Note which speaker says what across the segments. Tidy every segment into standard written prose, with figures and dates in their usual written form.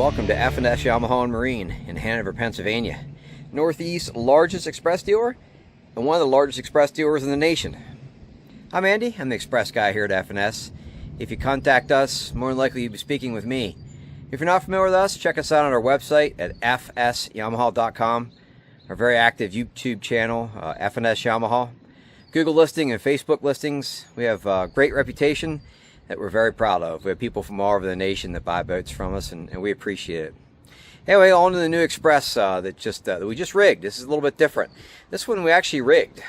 Speaker 1: welcome to F&SYamaha and Marine in Hanover, Pennsylvania. Northeast's largest express dealer and one of the largest express dealers in the nation. I'm Andy, I'm the express guy here at F&S. If you contact us, more than likely you'll be speaking with me. If you're not familiar with us, check us out on our website at FSYamaha.com, our very active YouTube channel, F&SYamaha, Google listing and Facebook listings. We have a great reputation that we're very proud of. We have people from all over the nation that buy boats from us, and we appreciate it. Anyway, on to the new Xpress that we just rigged. This is a little bit different. This one we actually rigged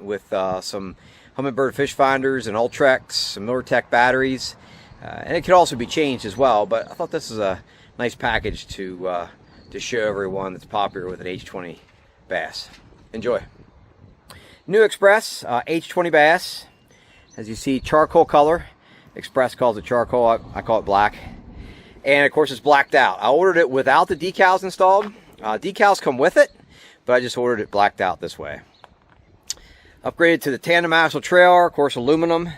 Speaker 1: with some Humminbird fish finders and Ultrex, some Millertech batteries, and it could also be changed as well. But I thought this is a nice package to show everyone that's popular with an H20 bass. Enjoy. New Xpress H20 bass, as you see, charcoal color. Xpress calls it charcoal, I call it black. And of course it's blacked out. I ordered it without the decals installed. Decals come with it, but I just ordered it blacked out this way. Upgraded to the tandem axle trailer, of course aluminum,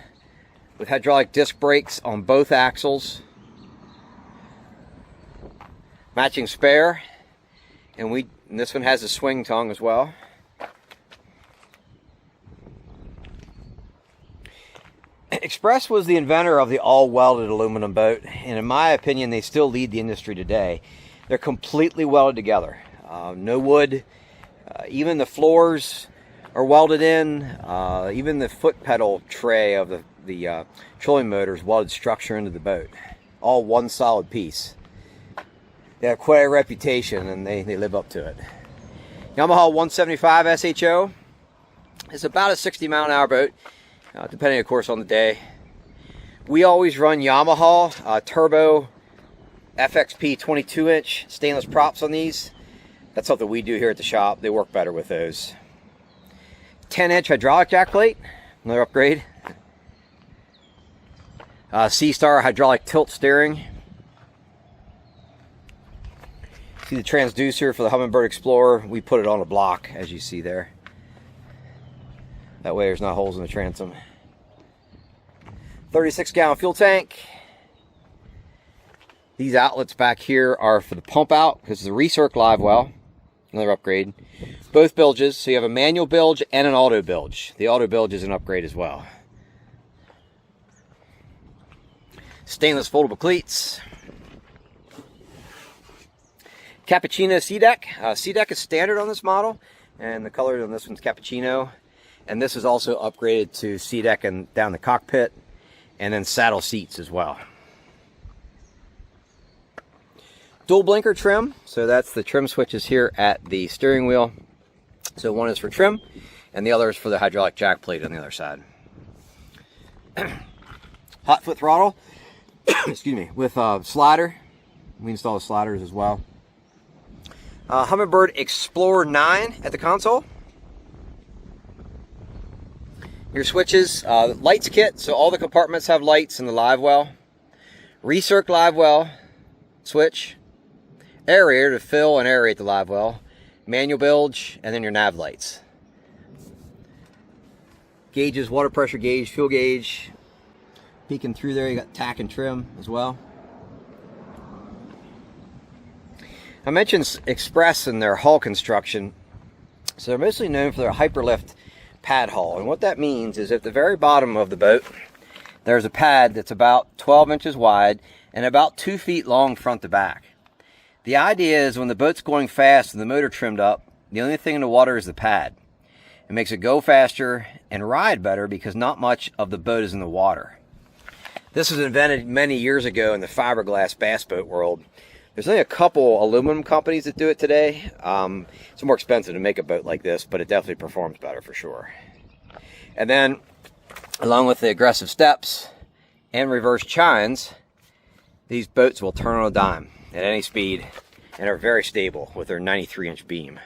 Speaker 1: with hydraulic disc brakes on both axles. Matching spare, and this one has a swing tongue as well. Xpress was the inventor of the all-welded aluminum boat, and in my opinion, they still lead the industry today. They're completely welded together. No wood. Even the floors are welded in. Even the foot pedal tray of the trolling motor is welded structure into the boat. All one solid piece. They have quite a reputation, and they live up to it. Yamaha 175 SHO is about a 60-mile-an-hour boat. Depending, of course, on the day. We always run Yamaha turbo FXP 22-inch stainless props on these. That's something we do here at the shop. They work better with those. 10-inch hydraulic jack plate, another upgrade. C-Star hydraulic tilt steering. See the transducer for the Humminbird Xplore? We put it on a block, as you see there. That way there's not holes in the transom. 36-gallon fuel tank. These outlets back here are for the pump out, because it's a recirc live well. Another upgrade. Both bilges, so you have a manual bilge and an auto bilge. The auto bilge is an upgrade as well. Stainless foldable cleats. Cappuccino sea deck. Sea deck is standard on this model, and the color on this one's cappuccino. And this is also upgraded to sea deck and down the cockpit, and then saddle seats as well. Dual blinker trim, so that's the trim switches here at the steering wheel. So one is for trim, and the other is for the hydraulic jack plate on the other side. Hot foot throttle, excuse me, with a slider. We install the sliders as well. Humminbird Xplore 9 at the console. Your switches, lights kit, so all the compartments have lights in the live well. Recirc live well switch. Aerator to fill and aerate the live well. Manual bilge, and then your nav lights. Gauges, water pressure gauge, fuel gauge. Peeking through there, you got tack and trim as well. I mentioned Xpress and their hull construction. So they're mostly known for their hyperlift pad hull, and what that means is at the very bottom of the boat there's a pad that's about 12 inches wide and about 2 feet long front to back. The idea is when the boat's going fast and the motor trimmed up, the only thing in the water is the pad. It makes it go faster and ride better because not much of the boat is in the water. This was invented many years ago in the fiberglass bass boat world. There's only a couple aluminum companies that do it today. It's more expensive to make a boat like this, but it definitely performs better for sure. And then, along with the aggressive steps and reverse chines, these boats will turn on a dime at any speed and are very stable with their 93-inch beam.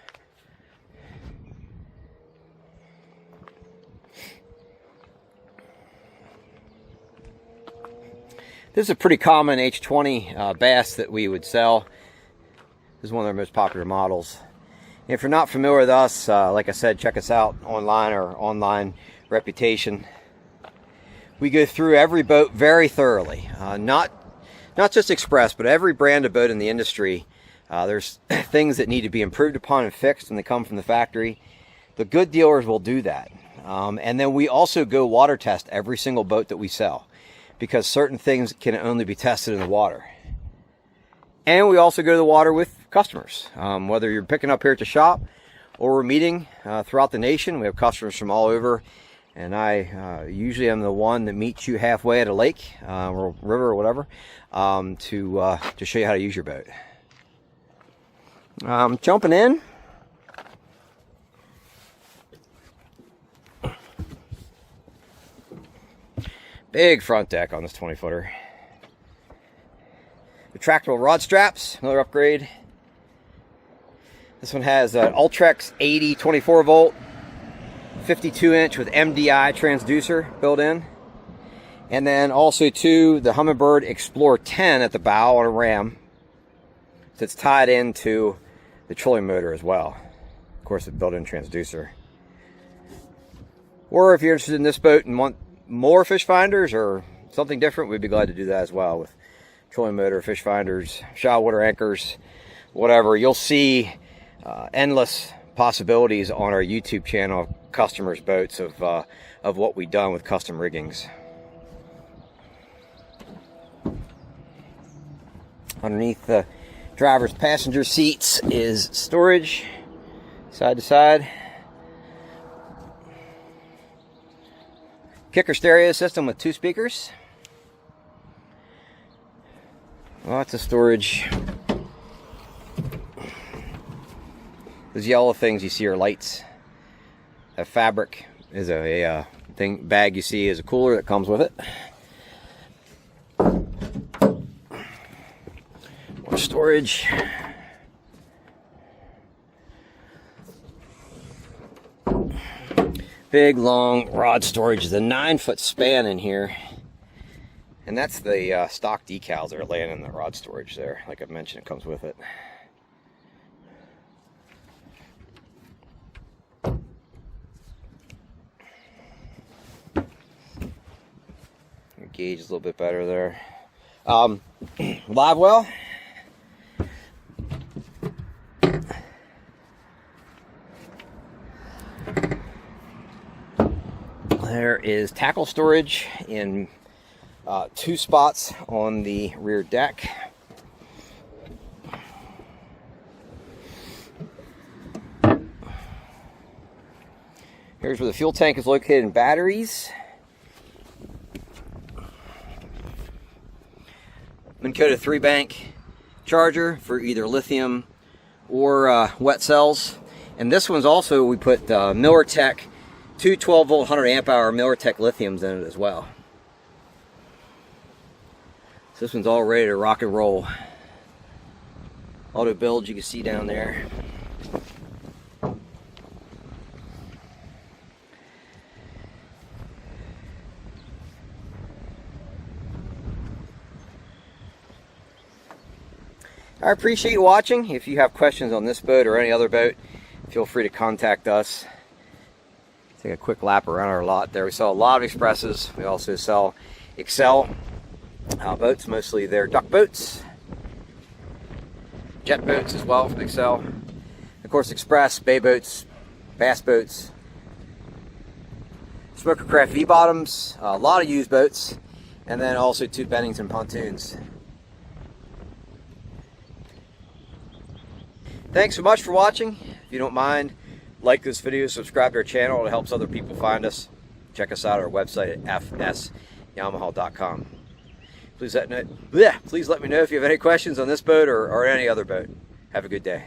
Speaker 1: This is a pretty common H20 bass that we would sell. This is one of our most popular models. If you're not familiar with us, like I said, check us out online or online reputation. We go through every boat very thoroughly. Not not just Xpress, but every brand of boat in the industry, there's things that need to be improved upon and fixed when they come from the factory. The good dealers will do that. And then we also go water test every single boat that we sell, because certain things can only be tested in the water. And we also go to the water with customers. Whether you're picking up here at the shop or we're meeting throughout the nation, we have customers from all over. And I usually am the one that meets you halfway at a lake or river or whatever to show you how to use your boat. Jumping in. Big front deck on this 20-footer. Retractable rod straps, another upgrade. This one has an Ultrex 80 24-volt, 52-inch with MDI transducer built in. And then also too, the Humminbird Xplore 10 at the bow on a ram. So it's tied into the trolling motor as well. Of course, a built-in transducer. Or if you're interested in this boat and want more fish finders or something different, we'd be glad to do that as well with trolling motor, fish finders, shallow water anchors, whatever. You'll see endless possibilities on our YouTube channel of customers' boats of what we've done with custom riggings. Underneath the driver's passenger seats is storage, side to side. Kicker stereo system with 2 speakers. Lots of storage. Those yellow things you see are lights. That fabric is a bag you see is a cooler that comes with it. More storage. Big long rod storage. There's a 9-foot span in here, and that's the stock decals that are laying in the rod storage there. Like I mentioned, it comes with it. Gauge is a little bit better there. Live well. There is tackle storage in 2 spots on the rear deck. Here's where the fuel tank is located and batteries. MinnKota 3-bank charger for either lithium or wet cells. And this one's also, we put MillerTech 2 12-volt 100 amp hour MillerTech lithiums in it as well. So this one's all ready to rock and roll. Auto build you can see down there. I appreciate you watching. If you have questions on this boat or any other boat, feel free to contact us. Take a quick lap around our lot there. We sell a lot of Xpresses. We also sell Excel boats, mostly they're duck boats, jet boats as well from Excel. Of course, Xpress, bay boats, bass boats, Smoker Craft V-bottoms, a lot of used boats, and then also 2 Bennington pontoons. Thanks so much for watching. If you don't mind, like this video, subscribe to our channel. It helps other people find us. Check us out at our website at F&SYamaha.com. Please let me know if you have any questions on this boat or any other boat. Have a good day.